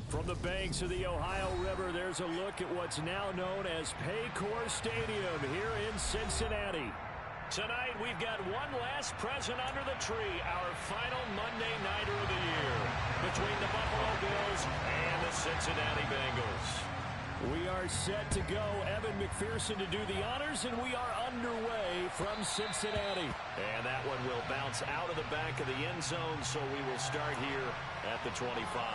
From the banks of the Ohio River, there's a look at what's now known as Paycor Stadium here in Cincinnati. Tonight, we've got one last present under the tree, our final Monday Nighter of the year, between the Buffalo Bills and the Cincinnati Bengals. We are set to go. Evan McPherson to do the honors, and we are underway from Cincinnati. And that one will bounce out of the back of the end zone, so we will start here at the 25.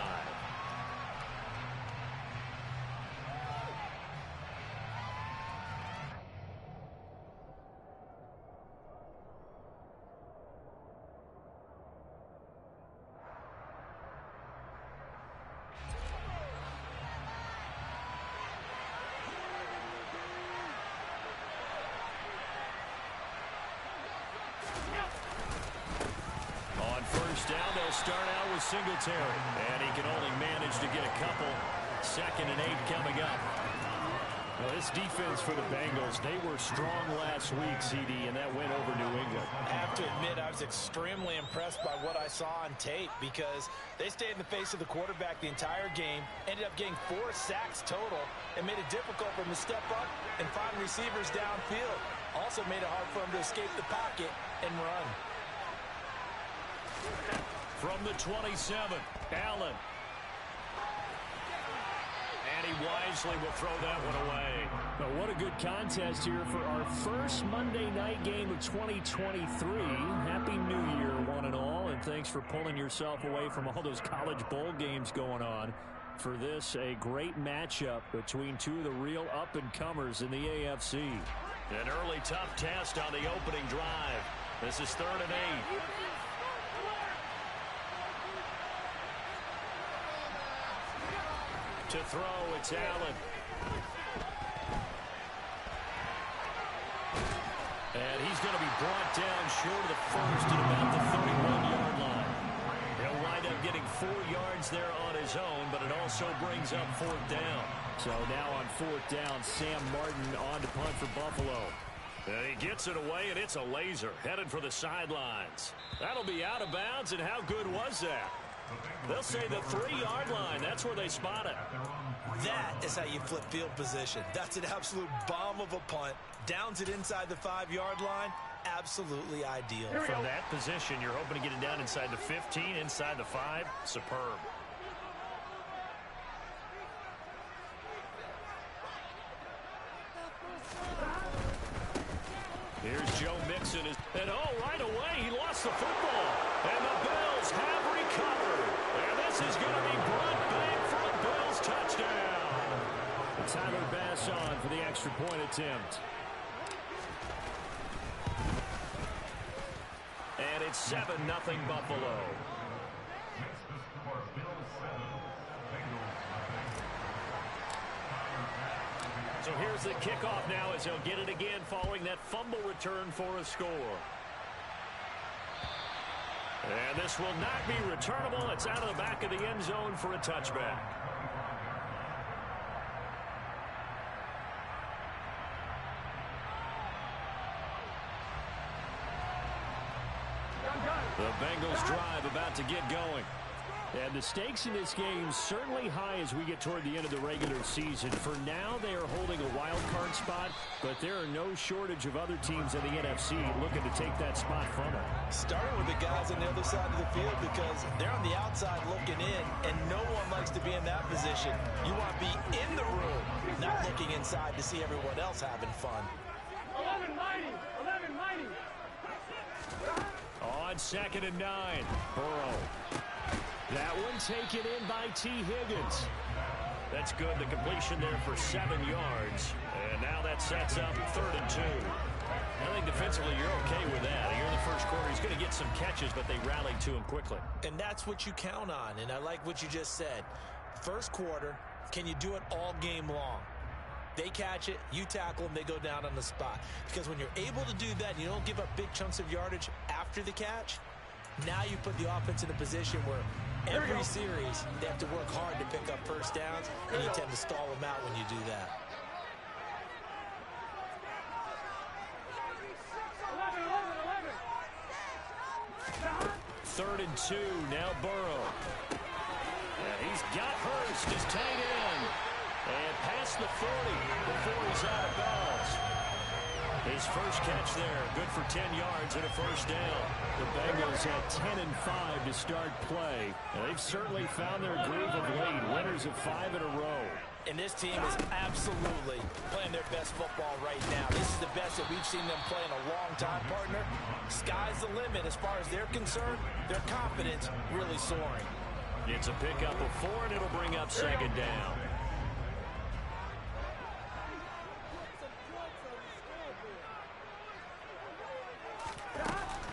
Down, they'll start out with Singletary, and he can only manage to get a couple. 2nd and 8 coming up. Well, this defense for the Bengals, they were strong last week, CD, and that went over New England. I have to admit, I was extremely impressed by what I saw on tape because they stayed in the face of the quarterback the entire game, ended up getting 4 sacks total, and made it difficult for him to step up and find receivers downfield. Also made it hard for him to escape the pocket and run. From the 27, Allen. And he wisely will throw that one away. But what a good contest here for our first Monday night game of 2023. Happy New Year, one and all, and thanks for pulling yourself away from all those college bowl games going on. For this, a great matchup between two of the real up-and-comers in the AFC. An early tough test on the opening drive. This is 3rd and 8. To throw, it's Allen. And he's going to be brought down short of the first at about the 31-yard line. He'll wind up getting 4 yards there on his own, but it also brings up 4th down. So now on 4th down, Sam Martin on to punt for Buffalo. And he gets it away, and it's a laser headed for the sidelines. That'll be out of bounds, and how good was that? They'll say the 3-yard line. That's where they spot it. That is how you flip field position. That's an absolute bomb of a punt. Downs it inside the 5-yard line. Absolutely ideal. From that position, you're hoping to get it down inside the 15, inside the 5. Superb. Here's Joe Mixon. And right away, he lost the football. And the Bills have recovered. And this is going to be brought back for a Bills touchdown. Tyler Bass on for the extra point attempt. And it's 7-0 Buffalo. So here's the kickoff now as he'll get it again following that fumble return for a score. And this will not be returnable. It's out of the back of the end zone for a touchback. The Bengals drive about to get going. And the stakes in this game certainly high as we get toward the end of the regular season. For now, they are holding a wild card spot, but there are no shortage of other teams in the NFC looking to take that spot from them. Starting with the guys on the other side of the field because they're on the outside looking in, and no one likes to be in that position. You want to be in the room, not looking inside to see everyone else having fun. 11 mighty. On 2nd and 9, Burrow. That one taken in by T. Higgins. That's good. The completion there for 7 yards. And now that sets up 3rd and 2. I think defensively you're okay with that. Here in the first quarter, he's going to get some catches, but they rallied to him quickly. And that's what you count on. And I like what you just said. First quarter, can you do it all game long? They catch it, you tackle them, they go down on the spot. Because when you're able to do that, you don't give up big chunks of yardage after the catch. Now you put the offense in a position where every series they have to work hard to pick up first downs, and you tend to stall them out when you do that. 3rd and 2, now Burrow. And he He's got Hurst, his tight end. And past the 40 before he's out of bounds. His first catch there, good for 10 yards and a first down. The Bengals had 10 and 5 to start play. And they've certainly found their groove of late, winners of 5 in a row. And this team is absolutely playing their best football right now. This is the best that we've seen them play in a long time, partner. Sky's the limit as far as they're concerned. Their confidence really soaring. It's a pickup of 4, and it'll bring up second down.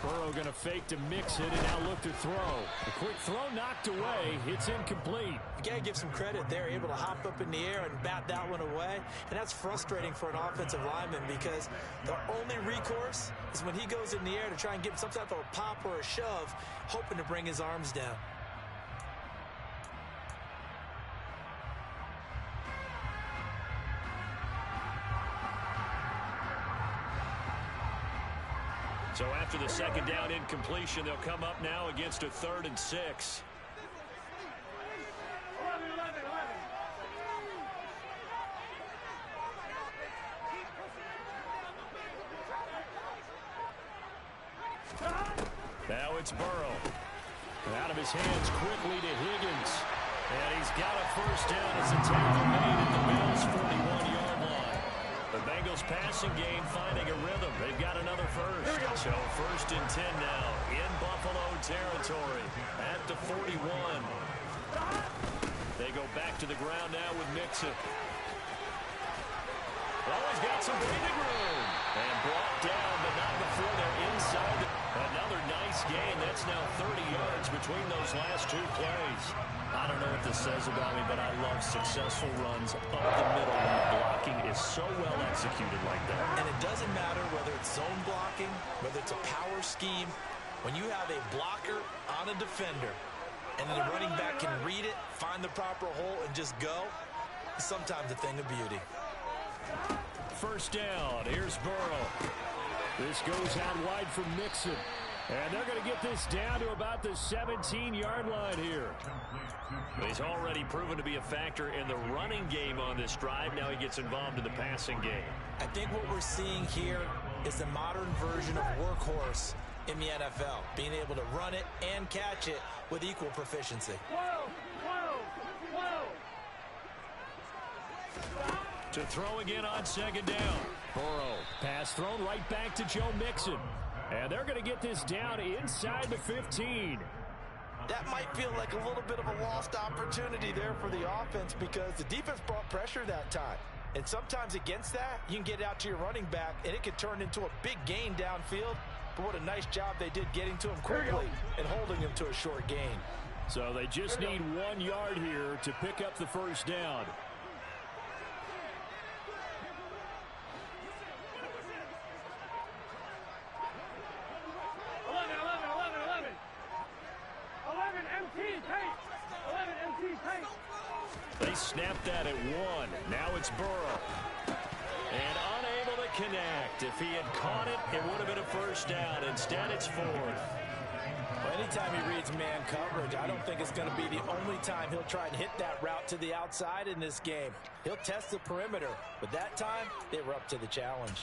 Burrow going to fake to mix it and now look to throw. A quick throw knocked away. It's incomplete. You got to give some credit. They're able to hop up in the air and bat that one away. And that's frustrating for an offensive lineman because the only recourse is when he goes in the air to try and get some type of a pop or a shove, hoping to bring his arms down. So after the second down incompletion, they'll come up now against a 3rd and 6. Now it's Burrow. Out of his hands quickly to Higgins. And he's got a first down as a tackle made at the Bills' 41-yard line. The Bengals passing game finding a rhythm. They've got another first. So 1st and 10 now in Buffalo territory at the 41. They go back to the ground now with Mixon. Oh, he's got some breathing room. And brought down, but not before they're inside. Another nice gain. That's now 30 yards between those last 2 plays. I don't know what this says about me, but I love successful runs up the middle when the blocking is so well executed like that. And it doesn't matter whether it's zone blocking, whether it's a power scheme. When you have a blocker on a defender, and then the running back can read it, find the proper hole, and just go, it's sometimes a thing of beauty. First down. Here's Burrow. This goes out wide for Mixon. And they're going to get this down to about the 17-yard line here. He's already proven to be a factor in the running game on this drive. Now he gets involved in the passing game. I think what we're seeing here is the modern version of workhorse in the NFL, being able to run it and catch it with equal proficiency. To throw again on second down. Burrow, pass thrown right back to Joe Mixon. And they're going to get this down inside the 15. That might feel like a little bit of a lost opportunity there for the offense because the defense brought pressure that time. And sometimes against that, you can get out to your running back, and it could turn into a big gain downfield. But what a nice job they did getting to him quickly and holding him to a short gain. So they just need 1 yard here to pick up the first down. They snapped that at 1. Now it's Burrow. And unable to connect. If he had caught it, it would have been a first down. Instead, it's 4th. Well, anytime he reads man coverage, I don't think it's going to be the only time he'll try and hit that route to the outside in this game. He'll test the perimeter, but that time, they were up to the challenge.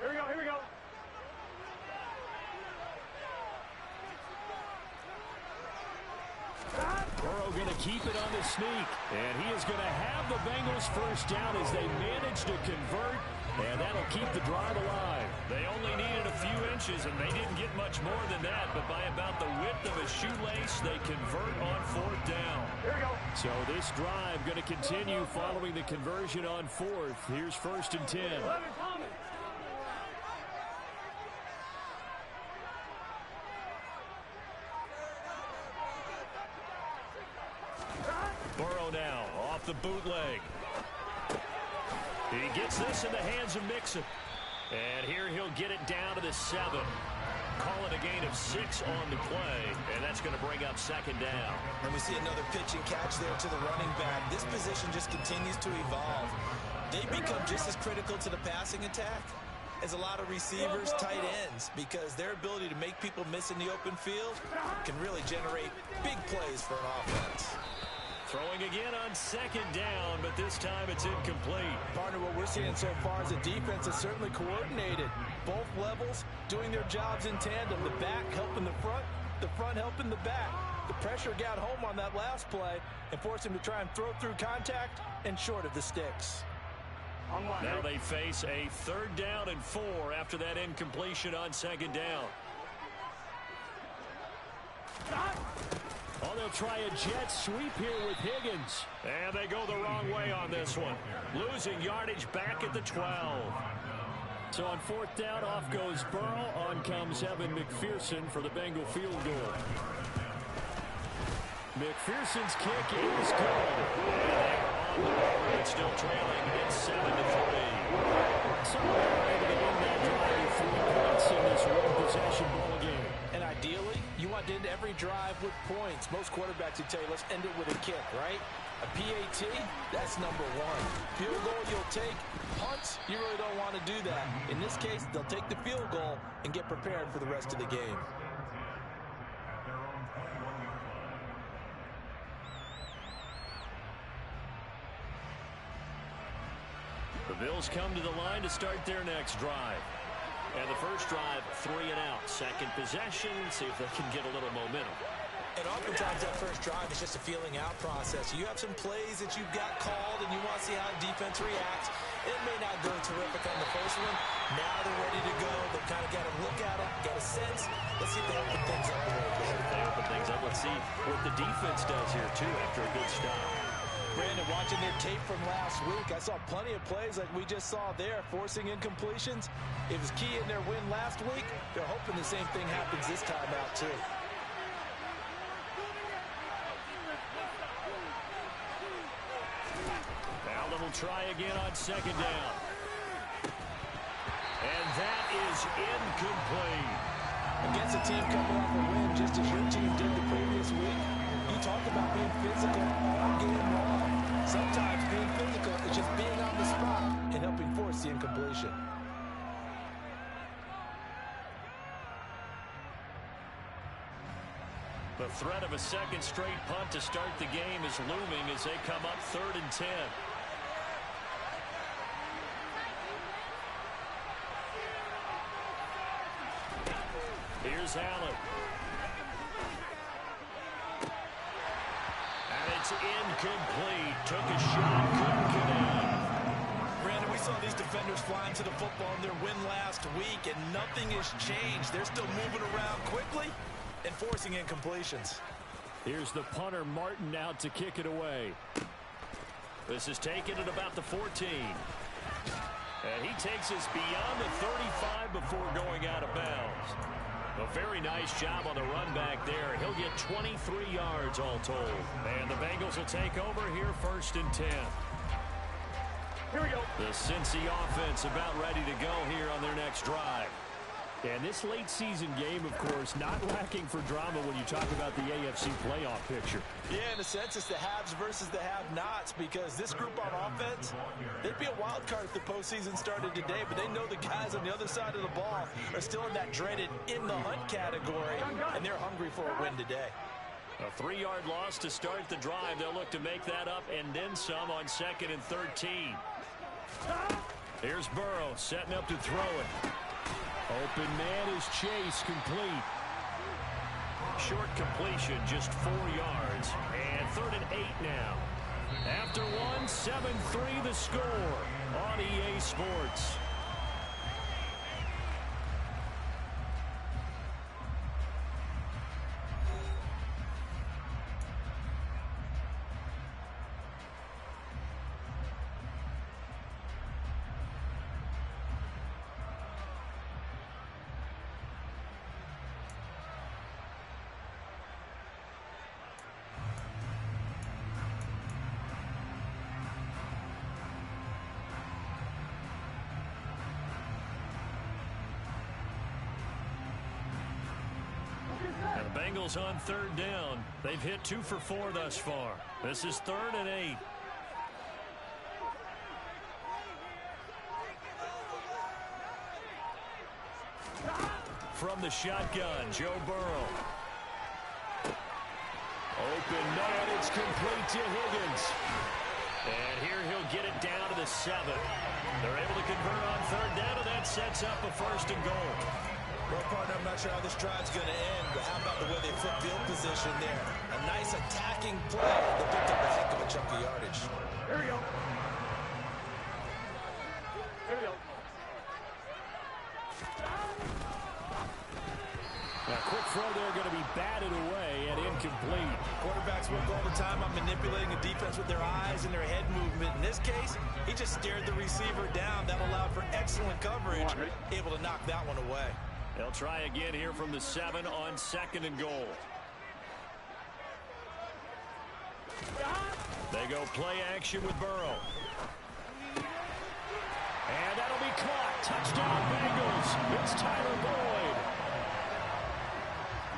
Here we go, here we go. Burrow going to keep it on the sneak. And he is going to have the Bengals first down as they manage to convert. And that'll keep the drive alive. They only needed a few inches, and they didn't get much more than that. But by about the width of a shoelace, they convert on 4th down. Here we go. So this drive going to continue following the conversion on 4th. Here's 1st and 10. Burrow now off the bootleg. He gets this in the hands of Mixon. And here he'll get it down to the 7. Call it a gain of 6 on the play. And that's going to bring up second down. And we see another pitch and catch there to the running back. This position just continues to evolve. They become just as critical to the passing attack is a lot of receivers, tight ends, because their ability to make people miss in the open field can really generate big plays for an offense. Throwing again on second down, but this time it's incomplete. Partner, what we're seeing so far is the defense is certainly coordinated. Both levels doing their jobs in tandem. The back helping the front helping the back. The pressure got home on that last play and forced him to try and throw through contact and short of the sticks. Now they face a 3rd down and 4 after that incompletion on second down. Oh, they'll try a jet sweep here with Higgins. And they go the wrong way on this one. Losing yardage back at the 12. So on 4th down, off goes Burrow. On comes Evan McPherson for the Bengal field goal. McPherson's kick is good. And they are on the board. It's still trailing. It's 7-3. So they're able to win that drive 3 points in this one-possession ball game. And ideally, you want to end every drive with points. Most quarterbacks would tell you, let's end it with a kick, right? A PAT, that's number 1. Field goal, you'll take. Punts, you really don't want to do that. In this case, they'll take the field goal and get prepared for the rest of the game. The Bills come to the line to start their next drive. And the first drive, 3 and out. Second possession, see if they can get a little momentum. And oftentimes that first drive is just a feeling out process. You have some plays that you've got called and you want to see how the defense reacts. It may not go terrific on the first one. Now they're ready to go. They've kind of got to look at it, got a sense. Let's see if they open things up a little bit. If they open things up, let's see what the defense does here, too, after a good stop. Brandon, watching their tape from last week, I saw plenty of plays like we just saw there, forcing incompletions. It was key in their win last week. They're hoping the same thing happens this time out, too. Now they'll try again on second down. And that is incomplete. Against a team coming off a win, just as your team did the previous week, you talk about being physical all game long. Sometimes being physical is just being on the spot and helping force the incompletion. The threat of a second straight punt to start the game is looming as they come up 3rd and 10. Here's Allen. And it's incomplete. Took a shot, couldn't connect. Brandon, we saw these defenders flying to the football in their win last week, and nothing has changed. They're still moving around quickly and forcing incompletions. Here's the punter, Martin, out to kick it away. This is taken at about the 14. And he takes us beyond the 35 before going out of bounds. A very nice job on the run back there. He'll get 23 yards all told. And the Bengals will take over here 1st and 10. Here we go. The Cincy offense about ready to go here on their next drive. And this late season game, of course, not lacking for drama when you talk about the AFC playoff picture. Yeah, in a sense, it's the haves versus the have-nots, because this group on offense, they'd be a wild card if the postseason started today, but they know the guys on the other side of the ball are still in that dreaded in-the-hunt category, and they're hungry for a win today. A 3-yard loss to start the drive. They'll look to make that up and then some on 2nd and 13. Here's Burrow setting up to throw it. Open man is Chase, complete. Short completion, just 4 yards. And 3rd and 8 now. After one, 7-3 the score on EA Sports. Bengals on 3rd down. They've hit 2 for 4 thus far. This is 3rd and 8. from the shotgun. Joe Burrow. Open man, it's complete to Higgins. And here he'll get it down to the 7. They're able to convert on third down, and that sets up a 1st and goal. Well, partner, I'm not sure how this drive's going to end, but how about the way they flip field position there? A nice attacking play that picked up a heck of a chunk of yardage. Here we go. Here we go. Now, quick throw there going to be batted away and incomplete. Quarterbacks work all the time on manipulating the defense with their eyes and their head movement. In this case, he just stared the receiver down. That allowed for excellent coverage, able to knock that one away. They'll try again here from the 7 on 2nd and goal. They go play action with Burrow. And that'll be caught. Touchdown Bengals. It's Tyler Boyd.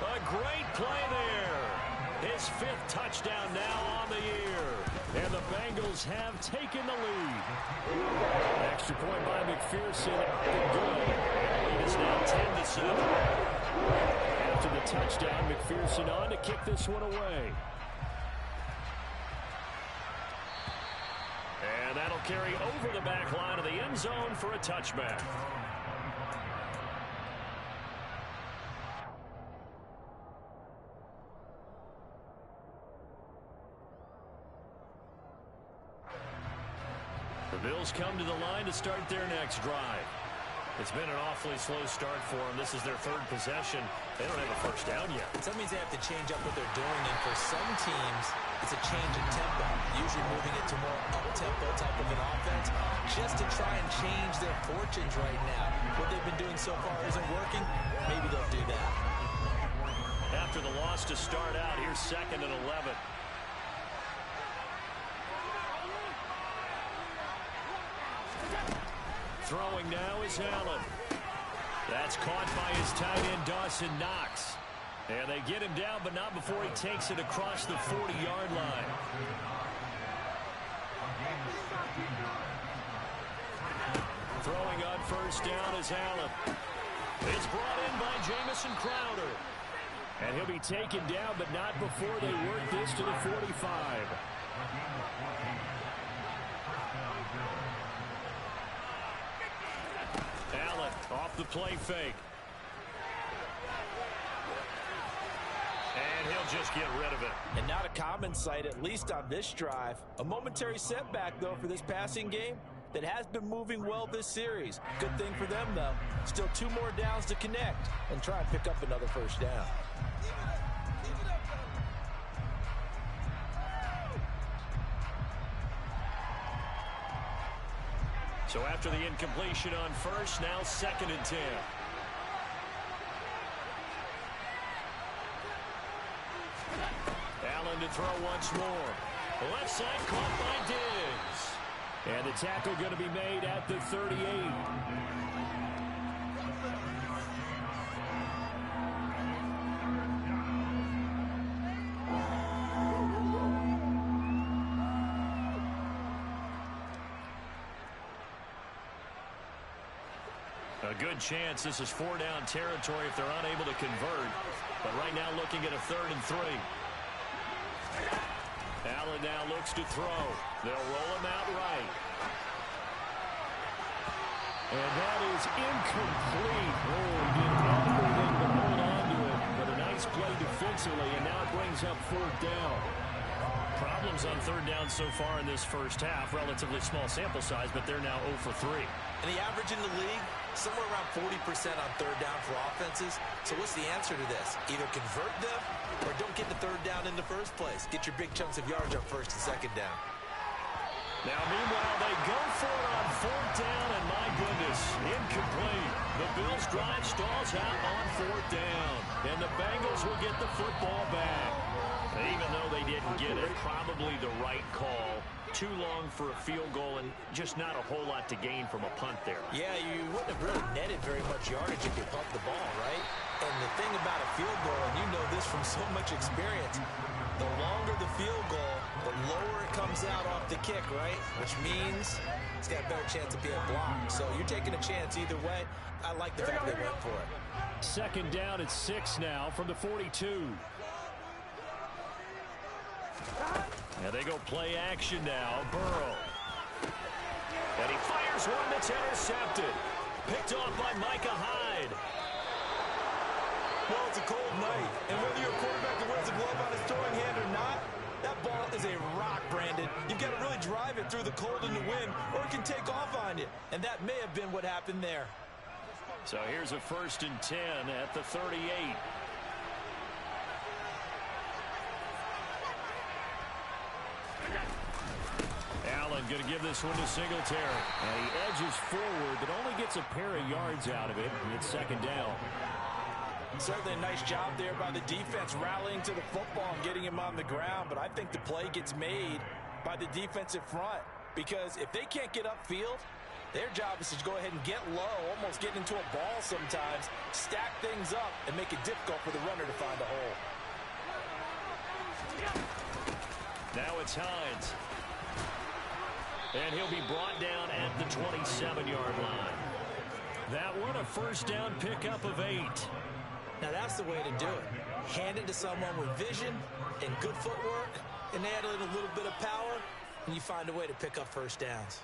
A great play there. His 5th touchdown now on the year. And the Bengals have taken the lead. Extra point by McPherson. Good. Lead is now 10-7. After the touchdown, McPherson on to kick this one away. And that'll carry over the back line of the end zone for a touchback. The Bills come to the line to start their next drive. It's been an awfully slow start for them. This is their 3rd possession. They don't have a 1st down yet. That means they have to change up what they're doing, and for some teams, it's a change in tempo, usually moving it to more up-tempo type of an offense, just to try and change their fortunes right now. What they've been doing so far isn't working. Maybe they'll do that. After the loss to start out, here's 2nd and 11. Throwing now is Allen. That's caught by his tight end, Dawson Knox. And they get him down, but not before he takes it across the 40-yard line. Throwing on 1st down is Allen. It's brought in by Jamison Crowder. And he'll be taken down, but not before they work this to the 45. Allen off the play fake. And he'll just get rid of it. And not a common sight, at least on this drive. A momentary setback, though, for this passing game that has been moving well this series. Good thing for them, though. Still 2 more downs to connect and try and pick up another 1st down. So after the incompletion on 1st, now 2nd and 10. Allen to throw once more. Left side caught by Diggs. And the tackle going to be made at the 38. A good chance this is 4-down territory if they're unable to convert. But right now looking at a 3rd and 3. Allen now looks to throw. They'll roll him out right. And that is incomplete. Oh, he did everything to hold on to it. But a nice play defensively, and now it brings up 4th down. Problems on 3rd down so far in this 1st half. Relatively small sample size, but they're now 0 for 3. And the average in the league, somewhere around 40% on 3rd down for offenses. So what's the answer to this? Either convert them or don't get the 3rd down in the first place. Get your big chunks of yards on 1st and 2nd down. Now, meanwhile, they go for it on 4th down, and my goodness, incomplete. The Bills' drive stalls out on 4th down, and the Bengals will get the football back. Even though they didn't get it, probably the right call. Too long for a field goal and just not a whole lot to gain from a punt there. Yeah, you wouldn't have really netted very much yardage if you pumped the ball, right? And the thing about a field goal, and you know this from so much experience, The longer the field goal, the lower it comes out off the kick, right? Which means it's got a better chance of being blocked. So you're taking a chance either way. I like the fact they went for it. Second down at 6 now from the 42. And they go play action now. Burrow. And he fires one that's intercepted. Picked off by Micah Hyde. Well, it's a cold night, and whether you're a quarterback that wears a glove on his throwing hand or not, that ball is a rock, Brandon. You've got to really drive it through the cold and the wind, or it can take off on you, and that may have been what happened there. So here's a 1st and 10 at the 38. Allen going to give this one to Singletary. And he edges forward, but only gets a pair of yards out of it. And it's 2nd down. Certainly a nice job there by the defense rallying to the football and getting him on the ground. But I think the play gets made by the defensive front. Because if they can't get upfield, their job is to go ahead and get low, almost get into a ball sometimes, stack things up, and make it difficult for the runner to find a hole. Now it's Hines. And he'll be brought down at the 27-yard line. That one, a 1st down pickup of 8. Now that's the way to do it. Hand it to someone with vision and good footwork, and add in a little bit of power, and you find a way to pick up 1st downs.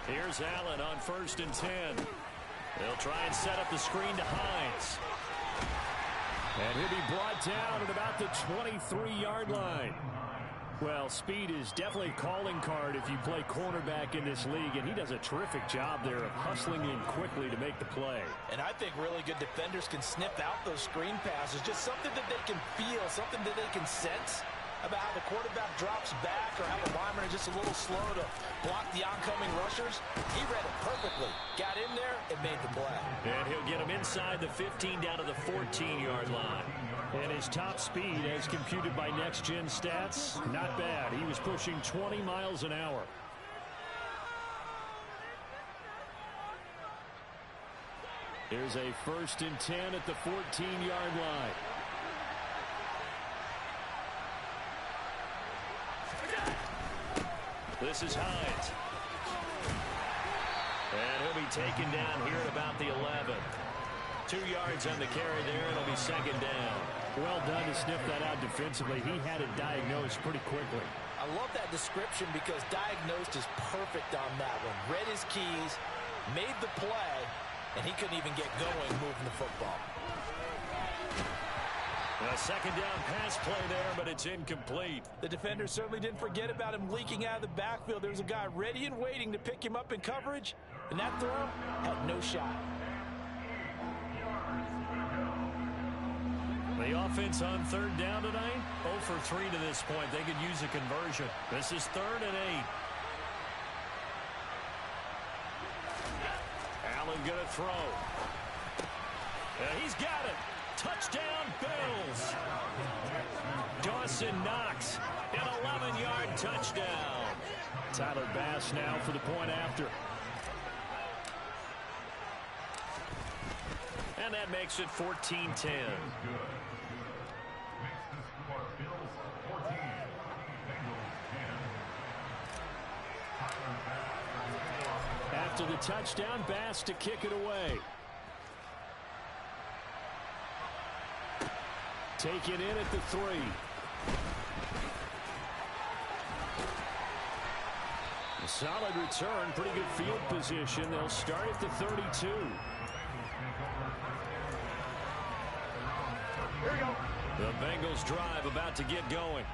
Here's Allen on 1st and 10. They'll try and set up the screen to Hines. And he'll be brought down at about the 23-yard line. Well, speed is definitely a calling card if you play cornerback in this league, and he does a terrific job there of hustling in quickly to make the play. And I think really good defenders can sniff out those screen passes, just something that they can feel, something that they can sense about how the quarterback drops back or how the linemen are just a little slow to block the oncoming rushers. He read it perfectly, got in there, and made the play. And he'll get him inside the 15 down to the 14-yard line. And his top speed, as computed by Next Gen Stats, not bad. He was pushing 20 miles an hour. Here's a 1st and 10 at the 14-yard line. This is Hines. And he'll be taken down here at about the 11. 2 yards on the carry there. It'll be 2nd down. Well done to sniff that out defensively. He had it diagnosed pretty quickly. I love that description because diagnosed is perfect on that one. Read his keys, made the play, and he couldn't even get going moving the football. A 2nd down pass play there, but it's incomplete. The defender certainly didn't forget about him leaking out of the backfield. There's a guy ready and waiting to pick him up in coverage, and that throw had no shot. The offense on 3rd down tonight, 0 for 3 to this point. They could use a conversion. This is 3rd and 8. Allen gonna throw. He's got it. Touchdown, Bills. Dawson Knox, an 11-yard touchdown. Tyler Bass now for the point after. And that makes it 14-10. After the touchdown, Bass to kick it away. Take it in at the 3. A solid return, pretty good field position. They'll start at the 32. Here we go. The Bengals drive about to get going.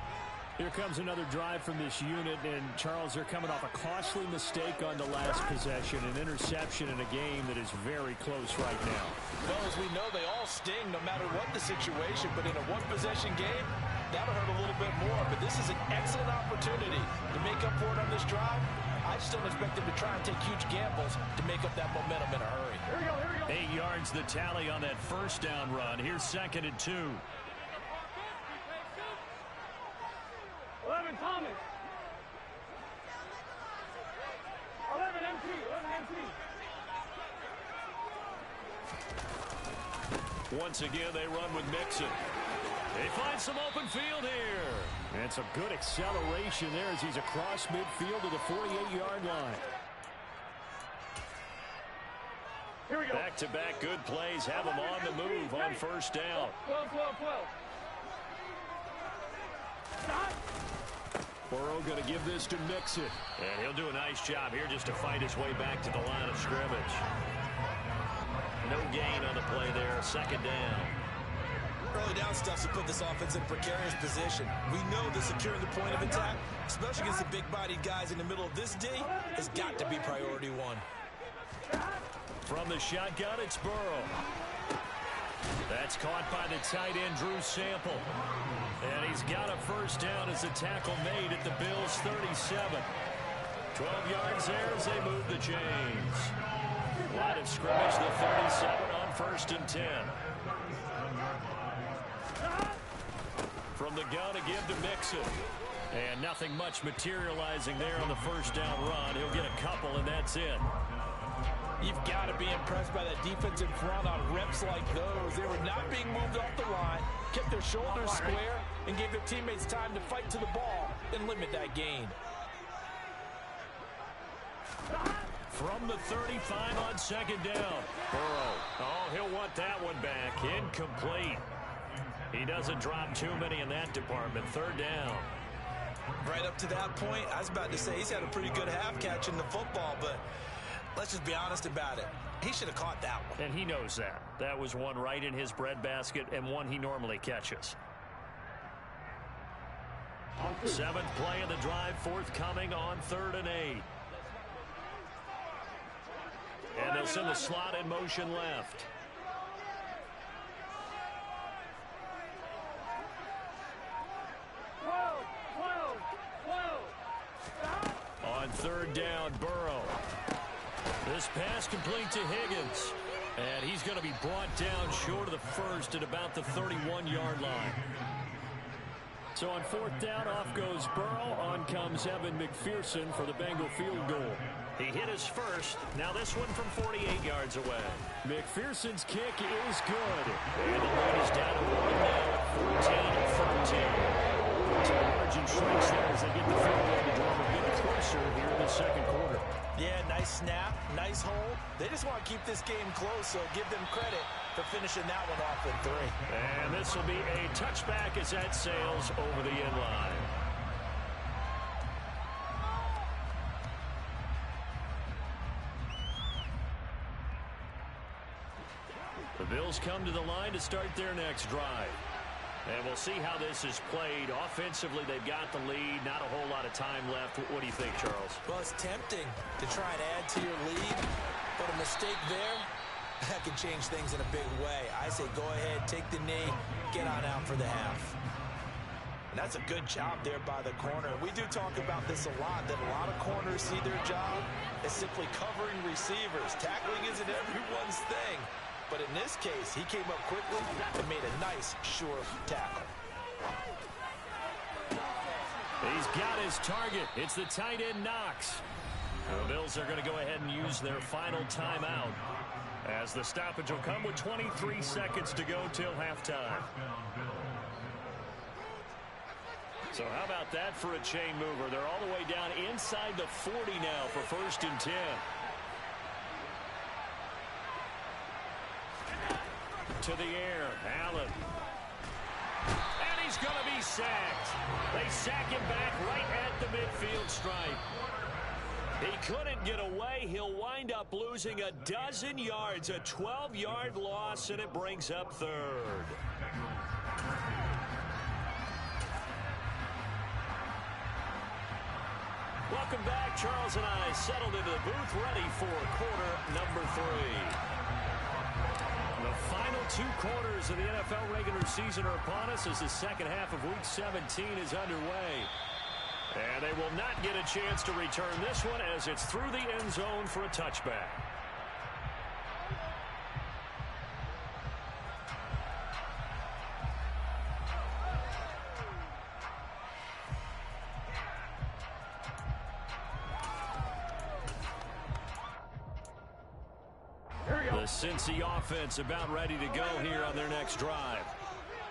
Here comes another drive from this unit, and Charles, they're coming off a costly mistake on the last possession, an interception in a game that is very close right now. Well, as we know, they all sting no matter what the situation, but in a one-possession game, that'll hurt a little bit more. But this is an excellent opportunity to make up for it on this drive. I just don't expect them to try and take huge gambles to make up that momentum in a hurry. Here we go, here we go. 8 yards the tally on that 1st down run. Here's 2nd and 2. 11 Thomas. 11 MT. 11 MT. Once again, they run with Mixon. They find some open field here. And some good acceleration there as he's across midfield to the 48-yard line. Here we go. Back-to-back good plays have him on the move on first down. 12. Stop. Burrow going to give this to Mixon. And he'll do a nice job here just to fight his way back to the line of scrimmage. No gain on the play there. Second down. Early down stuff to put this offense in a precarious position. We know that securing the point of attack, especially against the big-bodied guys in the middle of this D, has got to be priority one. From the shotgun, it's Burrow. That's caught by the tight end, Drew Sample. And he's got a first down as the tackle made at the Bills' 37. 12 yards there as they move the chains. Line of scrimmage, the 37 on first and 10. From the gun, a give to Mixon. And nothing much materializing there on the first down run. He'll get a couple, and that's it. You've got to be impressed by that defense in front on reps like those. They were not being moved off the line, kept their shoulders square, and gave their teammates time to fight to the ball and limit that gain. From the 35 on second down. Burrow. Oh, he'll want that one back. Incomplete. He doesn't drop too many in that department. Third down. Right up to that point, I was about to say he's had a pretty good half catching the football, but let's just be honest about it. He should have caught that one. And he knows that. That was one right in his breadbasket and one he normally catches. Seventh play of the drive forthcoming on 3rd and 8. And they'll send the slot in motion left. On 3rd down, Burrow. This pass complete to Higgins. And he's going to be brought down short of the first at about the 31-yard line. So on 4th down, off goes Burrow. On comes Evan McPherson for the Bengal field goal. He hit his first. Now this one from 48 yards away. McPherson's kick is good. And the lead is down to 1 now at 14-13. So the margin shrinks there as they get the field goal to draw a bit closer here in the second quarter. Yeah, nice snap, nice hold. They just want to keep this game close, so give them credit for finishing that one off in 3. And this will be a touchback as that sails over the end line. The Bills come to the line to start their next drive. And we'll see how this is played. Offensively, they've got the lead. Not a whole lot of time left. What do you think, Charles? Well, it's tempting to try and add to your lead, but a mistake there, that can change things in a big way. I say go ahead, take the knee, get on out for the half. And that's a good job there by the corner. We do talk about this a lot, that a lot of corners see their job as simply covering receivers. Tackling isn't everyone's thing. But in this case, he came up quickly and made a nice, sure tackle. He's got his target. It's the tight end, Knox. The Bills are going to go ahead and use their final timeout as the stoppage will come with 23 seconds to go till halftime. So how about that for a chain mover? They're all the way down inside the 40 now for 1st and 10. To the air, Allen. And he's going to be sacked. They sack him back right at the midfield stripe. He couldn't get away. He'll wind up losing a dozen yards, a 12-yard loss, and it brings up 3rd. Welcome back. Charles and I settled into the booth ready for quarter number 3. The final 2 quarters of the NFL regular season are upon us as the second half of Week 17 is underway. And they will not get a chance to return this one as it's through the end zone for a touchback. The Cincy offense about ready to go here on their next drive.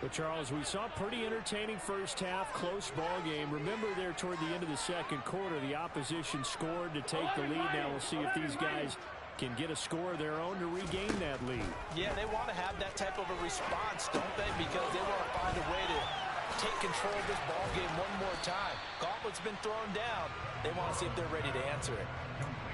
But, Charles, we saw a pretty entertaining first half, close ball game. Remember there toward the end of the second quarter, the opposition scored to take the lead. Now we'll see if these guys can get a score of their own to regain that lead. Yeah, they want to have that type of a response, don't they? Because they want to find a way to take control of this ball game one more time. Gauntlet's been thrown down. They want to see if they're ready to answer it.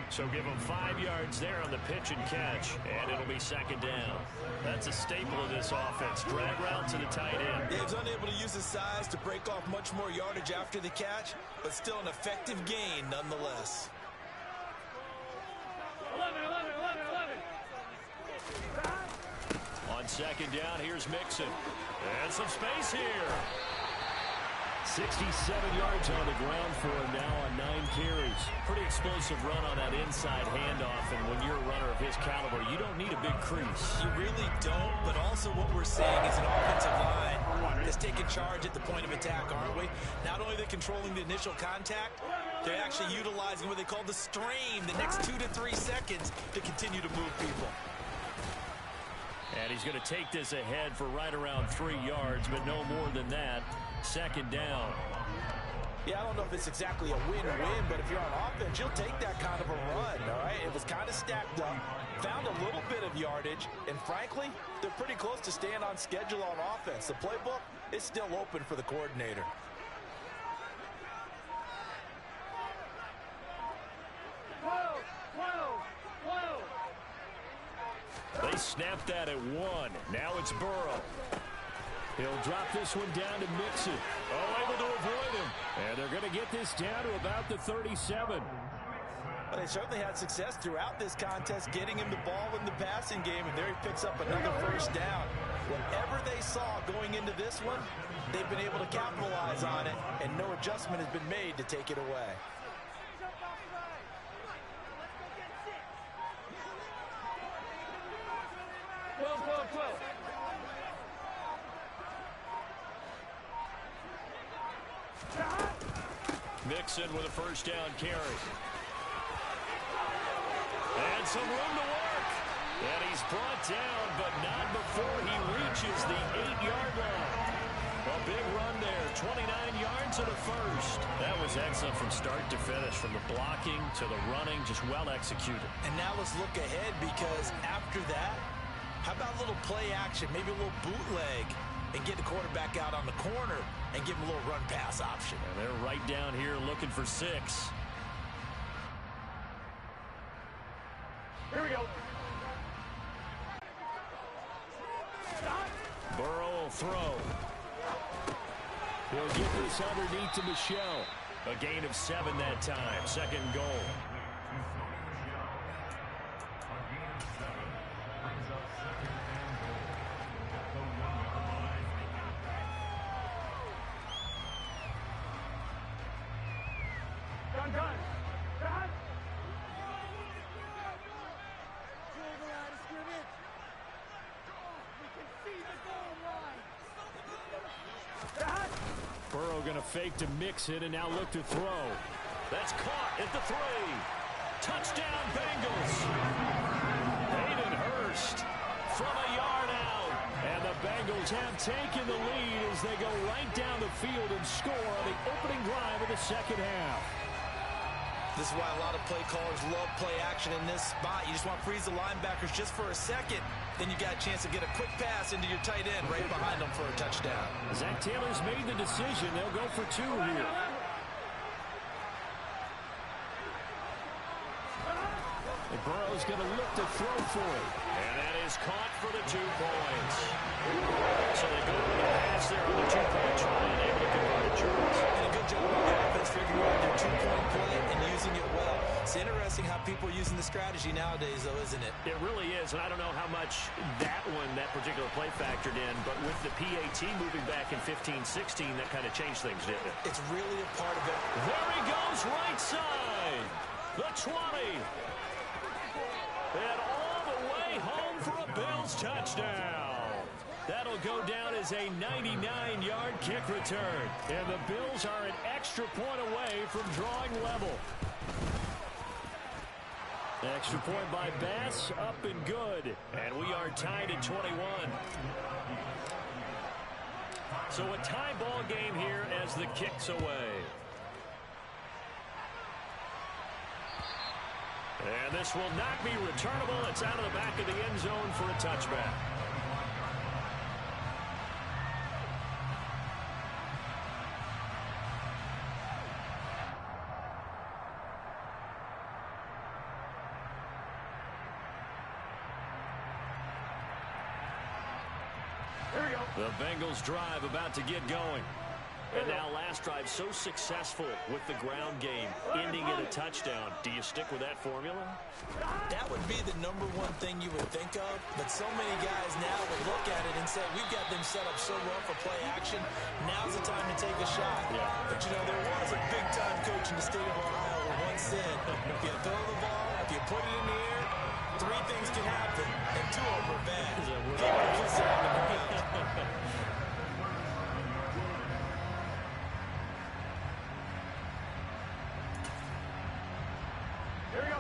So give them 5 yards there on the pitch and catch, and it'll be second down. That's a staple of this offense. Drag route to the tight end. Yeah, he's unable to use his size to break off much more yardage after the catch, but still an effective gain nonetheless. 11. On second down, here's Mixon. And some space here. 67 yards on the ground for him now on 9 carries. Pretty explosive run on that inside handoff, and when you're a runner of his caliber, you don't need a big crease. You really don't, but also what we're seeing is an offensive line that's taking charge at the point of attack, aren't we? Not only are they controlling the initial contact, they're actually utilizing what they call the strain, the next 2 to 3 seconds to continue to move people. And he's going to take this ahead for right around 3 yards, but no more than that. Second down. Yeah, I don't know if it's exactly a win-win, but if you're on offense, you'll take that kind of a run, all right? It was kind of stacked up, found a little bit of yardage, and frankly, they're pretty close to staying on schedule on offense. The playbook is still open for the coordinator. They snapped that at 1. Now it's Burrow. He'll drop this one down to Mixon. Oh, able to avoid him. And they're going to get this down to about the 37. Well, they certainly had success throughout this contest getting him the ball in the passing game, and there he picks up another first down. Whatever they saw going into this one, they've been able to capitalize on it, and no adjustment has been made to take it away. Mixon with a first down carry. And some room to work. And he's brought down, but not before he reaches the 8-yard line. A big run there, 29 yards and a first. That was excellent from start to finish, from the blocking to the running, just well executed. And now let's look ahead, because after that, how about a little play action, maybe a little bootleg, and get the quarterback out on the corner and give him a little run-pass option. And they're right down here looking for 6. Here we go. Burrow will throw. He'll get this underneath to Michelle. A gain of 7 that time. Second goal. Done. Burrow going to fake to Mixon and now look to throw. That's caught at the 3. Touchdown, Bengals. Hayden Hurst from a yard out. And the Bengals have taken the lead as they go right down the field and score on the opening drive of the second half. This is why a lot of play callers love play action in this spot. You just want to freeze the linebackers just for a second. Then you got a chance to get a quick pass into your tight end right behind them for a touchdown. Zach Taylor's made the decision. They'll go for 2 here. And Burrow's going to look to throw for it. And that is caught for the 2 points. So they go with the pass there on the 2-point try and able to convert it, Charles. And a good job on the offense figuring out their 2-point play and using it well. It's interesting how people are using the strategy nowadays, though, isn't it? It really is, and I don't know how much that particular play factored in, but with the PAT moving back in 15-16, that kind of changed things, didn't it? It's really a part of it. There he goes, right side. The 20. And all the way home for a Bills touchdown. That'll go down as a 99-yard kick return. And the Bills are an extra point away from drawing level. Extra point by Bass, up and good. And we are tied at 21. So a tie ball game here as the kick's away. And this will not be returnable. It's out of the back of the end zone for a touchback. The Bengals drive about to get going. And now last drive so successful with the ground game, ending in a touchdown. Do you stick with that formula? That would be the number one thing you would think of, but so many guys now would look at it and say, we've got them set up so well for play action. Now's the time to take a shot. Yeah. But, you know, there was a big-time coach in the state of Ohio who once said, if you throw the ball, if you put it in the air, 3 things can happen, and 2 of them are bad. Keep it pussy on the ground.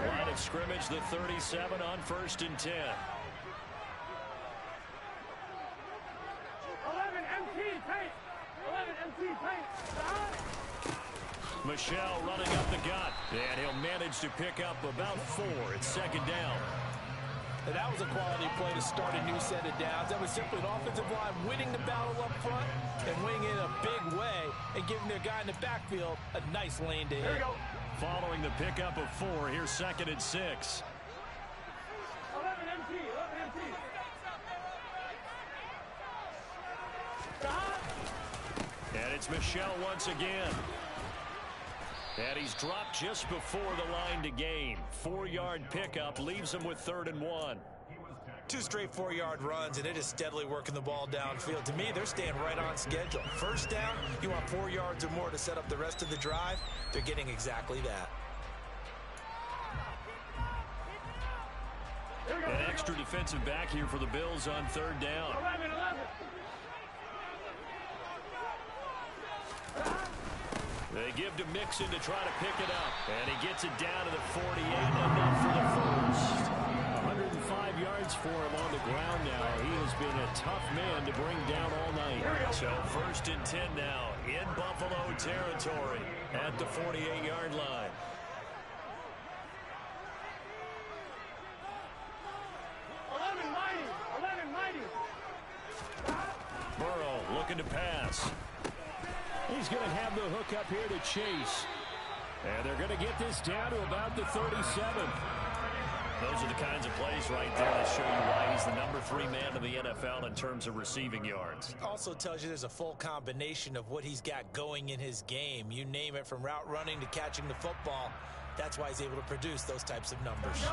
Line of scrimmage, the 37 on 1st and 10. 11 MT paint. 11 MT paint. Michelle running up the gut. And he'll manage to pick up about 4. It's 2nd down. And that was a quality play to start a new set of downs. That was simply an offensive line winning the battle up front and winning in a big way and giving their guy in the backfield a nice lane to hit. Here we go. Following the pickup of 4, here's 2nd and 6. 11 MT. 11 MT. And it's Michelle once again. And he's dropped just before the line to gain. 4-yard pickup leaves him with 3rd and 1. 2 straight 4-yard runs, and it is steadily working the ball downfield. To me, they're staying right on schedule. First down, you want 4 yards or more to set up the rest of the drive. They're getting exactly that. An extra defensive back here for the Bills on 3rd down. 11, 11. They give to Mixon to try to pick it up. And he gets it down to the 48, enough for the first. 105 yards for him on the ground now. He has been a tough man to bring down all night. So 1st and 10 now in Buffalo territory at the 48-yard line. Burrow looking to pass. He's going to have the hook up here to Chase. And they're going to get this down to about the 37. Those are the kinds of plays right there that show you why he's the number 3 man in the NFL in terms of receiving yards. Also tells you there's a full combination of what he's got going in his game. You name it, from route running to catching the football. That's why he's able to produce those types of numbers.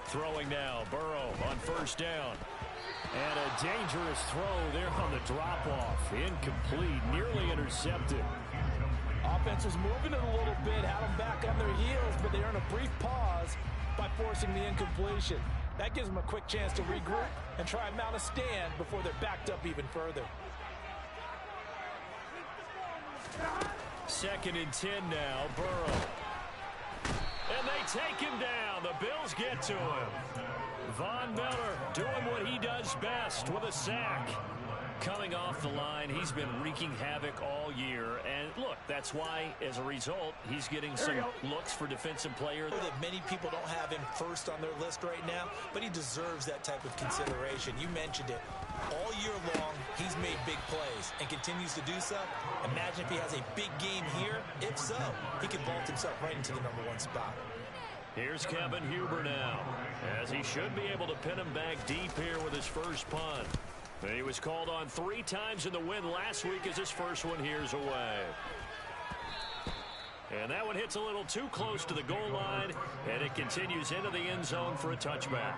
Throwing now, Burrow on 1st down. And a dangerous throw there on the drop-off. Incomplete, nearly intercepted. Offense was moving it a little bit, had them back on their heels, but they earned a brief pause by forcing the incompletion. That gives them a quick chance to regroup and try and mount a stand before they're backed up even further. 2nd and 10 now, Burrow. And they take him down. The Bills get to him. Von Miller doing what he does best with a sack. Coming off the line, he's been wreaking havoc all year. And look, that's why, as a result, he's getting some looks for defensive player. That many people don't have him first on their list right now, but he deserves that type of consideration. You mentioned it. All year long, he's made big plays and continues to do so. Imagine if he has a big game here. If so, he could vault himself right into the #1 spot. Here's Kevin Huber now, as he should be able to pin him back deep here with his first punt. He was called on 3 times in the win last week as his first one here's away. And that one hits a little too close to the goal line, and it continues into the end zone for a touchback.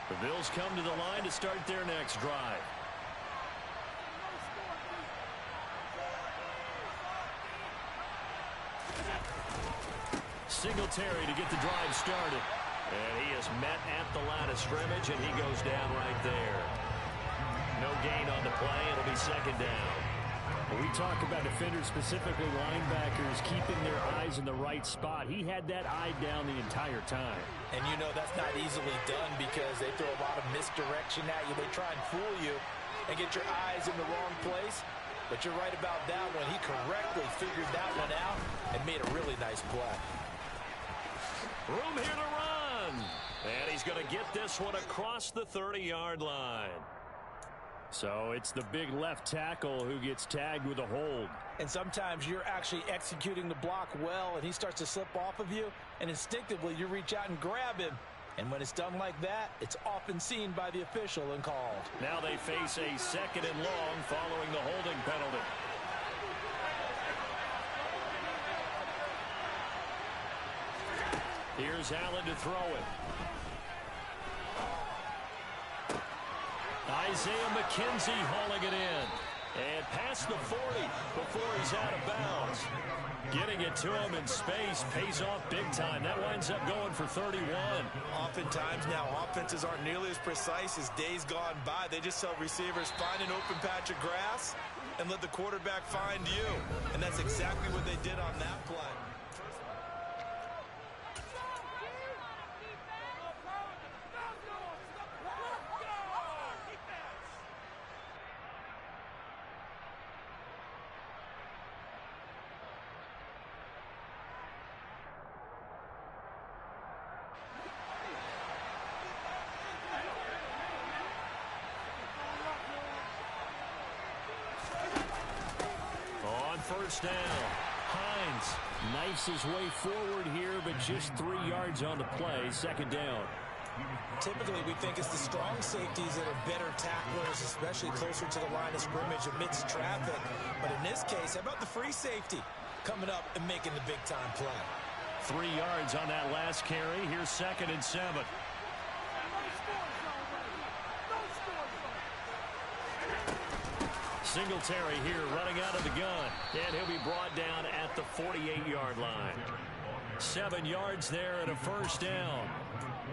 The Bills come to the line to start their next drive. Singletary to get the drive started. And he is met at the line of scrimmage, and he goes down right there. No gain on the play. It'll be second down. We talk about defenders, specifically linebackers, keeping their eyes in the right spot. He had that eye down the entire time. And you know that's not easily done because they throw a lot of misdirection at you. They try and fool you and get your eyes in the wrong place. But you're right about that one. He correctly figured that one out and made a really nice play. Room here to run. And he's going to get this one across the 30-yard line. So it's the big left tackle who gets tagged with a hold. And sometimes you're actually executing the block well, and he starts to slip off of you, and instinctively you reach out and grab him. And when it's done like that, it's often seen by the official and called. Now they face a second and long following the holding penalty. Here's Allen to throw it. Isaiah McKenzie hauling it in. And past the 40 before he's out of bounds. Getting it to him in space pays off big time. That winds up going for 31. Oftentimes now offenses aren't nearly as precise as days gone by. They just tell receivers, find an open patch of grass and let the quarterback find you. And that's exactly what they did on that play. First down. Hines knifes his way forward here, but just 3 yards on the play. Second down. Typically, we think it's the strong safeties that are better tacklers, especially closer to the line of scrimmage amidst traffic. But in this case, how about the free safety coming up and making the big-time play? 3 yards on that last carry. Here's second and 7. Singletary here running out of the gun. And he'll be brought down at the 48-yard line. 7 yards there and a first down.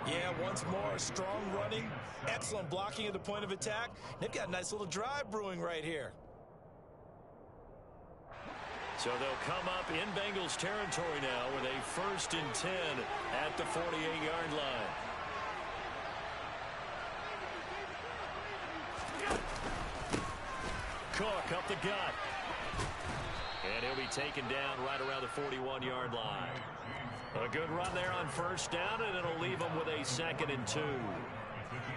Yeah, once more, strong running, excellent blocking at the point of attack. They've got a nice little drive brewing right here. So they'll come up in Bengals territory now with a first and 10 at the 48-yard line. Cook up the gut. And he'll be taken down right around the 41-yard line. A good run there on first down, and it'll leave them with a second and 2.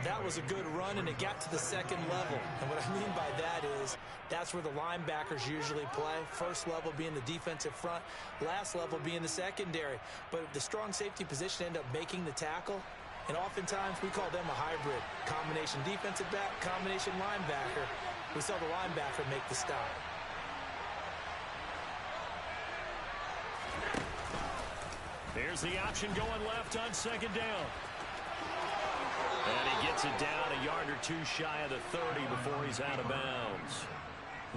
That was a good run, and it got to the second level. And what I mean by that is that's where the linebackers usually play. First level being the defensive front, last level being the secondary. But the strong safety position end up making the tackle, and oftentimes we call them a hybrid. Combination defensive back, combination linebacker. We saw the linebacker make the stop. Here's the option going left on second down. And he gets it down a yard or two shy of the 30 before he's out of bounds.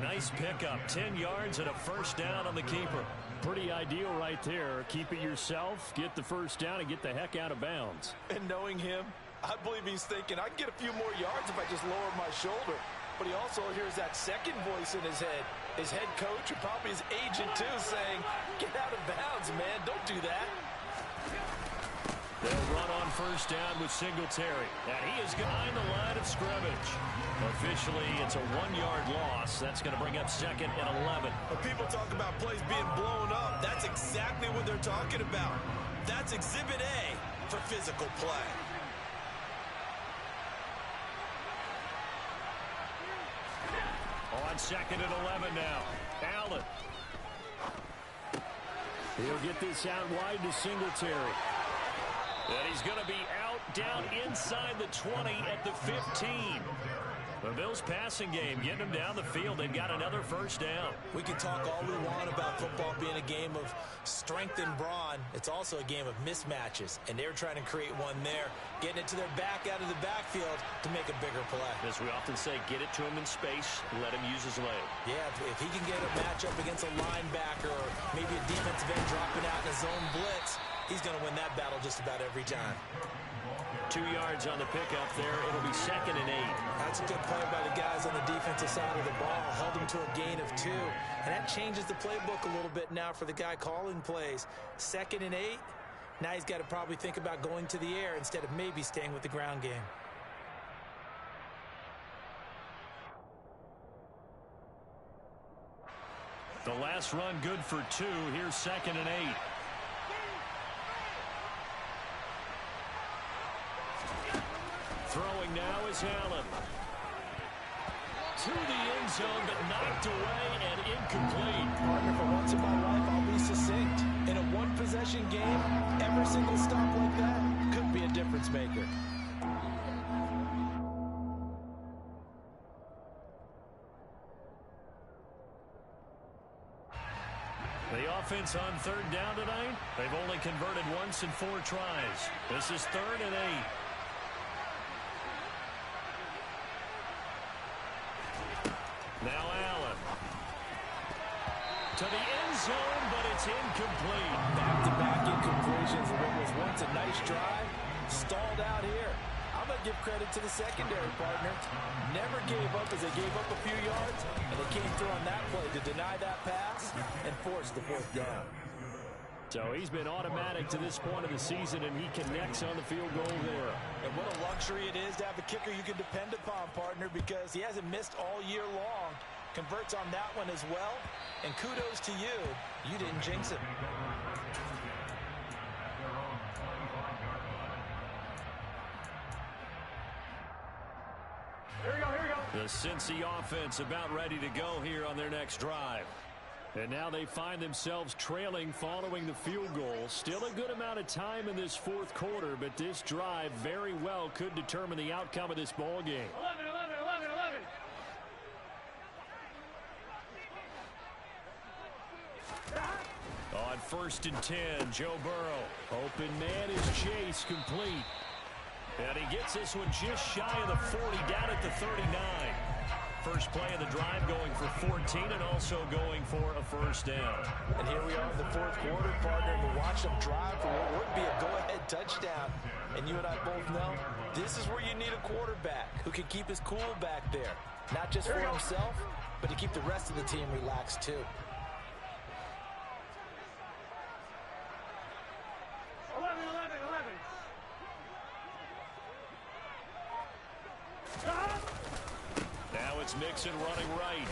Nice pickup, 10 yards and a first down on the keeper. Pretty ideal right there. Keep it yourself, get the first down, and get the heck out of bounds. And knowing him, I believe he's thinking, I can get a few more yards if I just lower my shoulder. But he also hears that second voice in his head. His head coach and probably his agent, too, saying, get out of bounds, man. Don't do that. They'll run on first down with Singletary. And he is behind the line of scrimmage. Officially, it's a 1-yard loss. That's going to bring up second and 11. When people talk about plays being blown up, that's exactly what they're talking about. That's Exhibit A for physical play. On second and 11 now. Allen. He'll get this out wide to Singletary. And he's going to be out down inside the 20 at the 15. The Bills passing game getting them down the field. They've got another first down. We can talk all we want about football being a game of strength and brawn. It's also a game of mismatches, and they're trying to create one there, getting it to their back out of the backfield to make a bigger play. As we often say, get it to him in space, let him use his leg. Yeah, if he can get a matchup against a linebacker or maybe a defensive end dropping out in a zone blitz, he's going to win that battle just about every time. 2 yards on the pickup there. It'll be 2nd and 8. That's a good play by the guys on the defensive side of the ball. Held him to a gain of 2. And that changes the playbook a little bit now for the guy calling plays. 2nd and 8. Now he's got to probably think about going to the air instead of maybe staying with the ground game. The last run good for 2. Here's 2nd and 8. Throwing now is Allen. To the end zone, but knocked away and incomplete. Partner, for once in my life, I'll be succinct. In a one-possession game, every single stop like that could be a difference maker. The offense on 3rd down tonight, they've only converted once in 4 tries. This is 3rd and 8. Now Allen. To the end zone, but it's incomplete. Back-to-back incompletions of what was once a nice drive. Stalled out here. I'm going to give credit to the secondary partner. Never gave up as they gave up a few yards, and they came through on that play to deny that pass and force the 4th down. So he's been automatic to this point of the season, and he connects on the field goal there. And what a luxury it is to have a kicker you can depend upon, partner, because he hasn't missed all year long. Converts on that one as well. And kudos to you. You didn't jinx it. Here we go, here we go. The Cincy offense about ready to go here on their next drive. And now they find themselves trailing following the field goal. Still a good amount of time in this 4th quarter, but this drive very well could determine the outcome of this ball game. 11, 11, 11, 11. On 1st and 10, Joe Burrow. Open man is Chase, complete. And he gets this one just shy of the 40, down at the 39. First play of the drive going for 14 and also going for a 1st down. And here we are in the 4th quarter, partner, and we watch them drive for what would be a go-ahead touchdown. And you and I both know this is where you need a quarterback who can keep his cool back there. Not just for himself, but to keep the rest of the team relaxed too. 11, 11, 11. Now it's Mixon running right.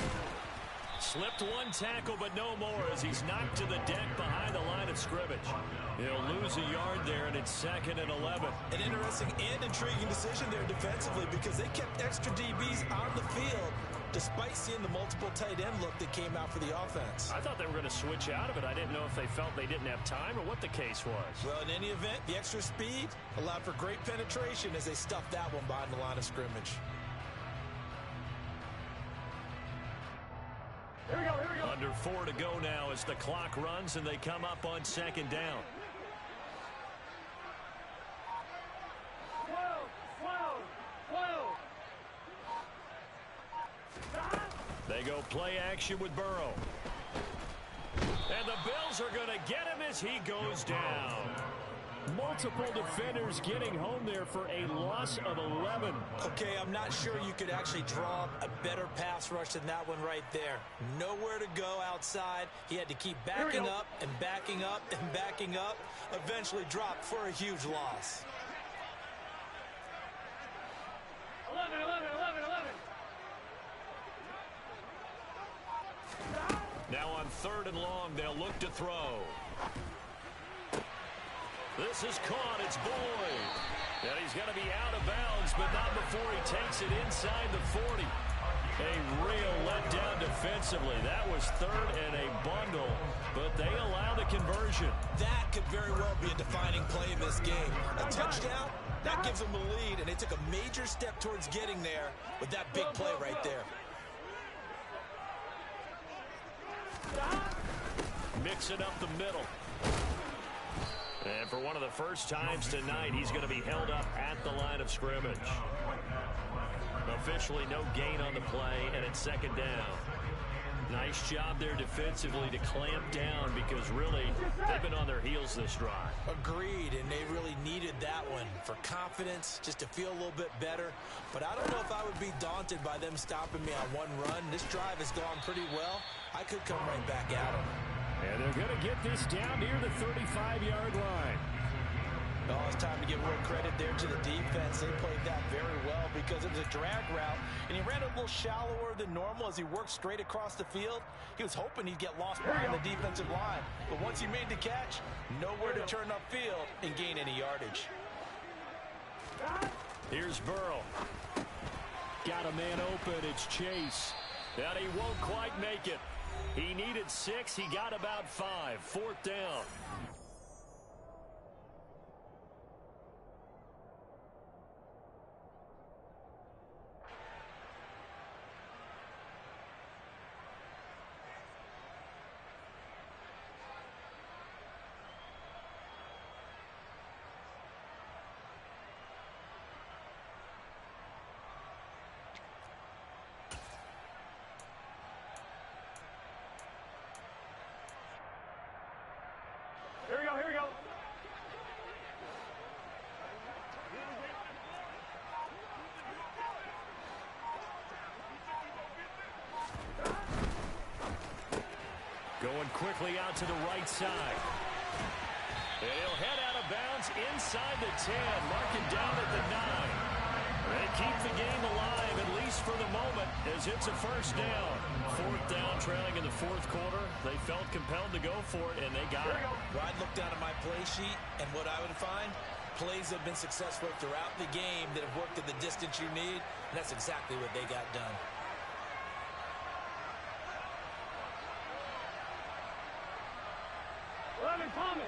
Slipped one tackle, but no more as he's knocked to the deck behind the line of scrimmage. He'll lose a yard there, and it's 2nd and 11. An interesting and intriguing decision there defensively because they kept extra DBs on the field despite seeing the multiple tight end look that came out for the offense. I thought they were going to switch out of it. I didn't know if they felt they didn't have time or what the case was. Well, in any event, the extra speed allowed for great penetration as they stuffed that one behind the line of scrimmage. Here we go, here we go. Under 4 to go now as the clock runs and they come up on 2nd down. 12, 12, 12. They go play action with Burrow. And the Bills are going to get him as he goes down. Multiple defenders getting home there for a loss of 11. Okay, I'm not sure you could actually draw a better pass rush than that one right there. Nowhere to go outside. He had to keep backing up and backing up and backing up. Eventually dropped for a huge loss. 11, 11, 11, 11. Now on 3rd and long, they'll look to throw. This is caught. It's Boyd. And he's going to be out of bounds, but not before he takes it inside the 40. A real letdown defensively. That was 3rd and a bundle, but they allow the conversion. That could very well be a defining play in this game. A touchdown, that gives them the lead, and they took a major step towards getting there with that big play right there. Mixing up the middle. And for one of the first times tonight, he's going to be held up at the line of scrimmage. Officially no gain on the play, and it's 2nd down. Nice job there defensively to clamp down because really they've been on their heels this drive. Agreed, and they really needed that one for confidence, just to feel a little bit better. But I don't know if I would be daunted by them stopping me on one run. This drive has gone pretty well. I could come right back at them. And they're going to get this down near the 35-yard line. Oh, it's time to give more credit there to the defense. They played that very well because it was a drag route, and he ran a little shallower than normal as he worked straight across the field. He was hoping he'd get lost behind the defensive line, but once he made the catch, nowhere to turn upfield and gain any yardage. Here's Burrow. Got a man open. It's Chase. And he won't quite make it. He needed 6. He got about 5. 4th down. Here we go, here we go. Going quickly out to the right side. And he'll head out of bounds inside the 10, marking down at the 9. They keep the game alive, at least for the moment, as it's a first down. 4th down, trailing in the 4th quarter. They felt compelled to go for it, and they got it. Well, I'd look down at my play sheet, and what I would find, plays that have been successful throughout the game that have worked at the distance you need, and that's exactly what they got done. Coming.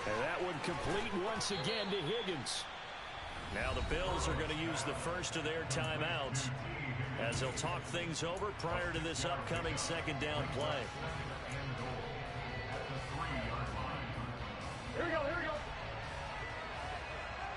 And that one complete once again to Higgins. Now the Bills are going to use the first of their timeouts as they'll talk things over prior to this upcoming 2nd down play. Here we go.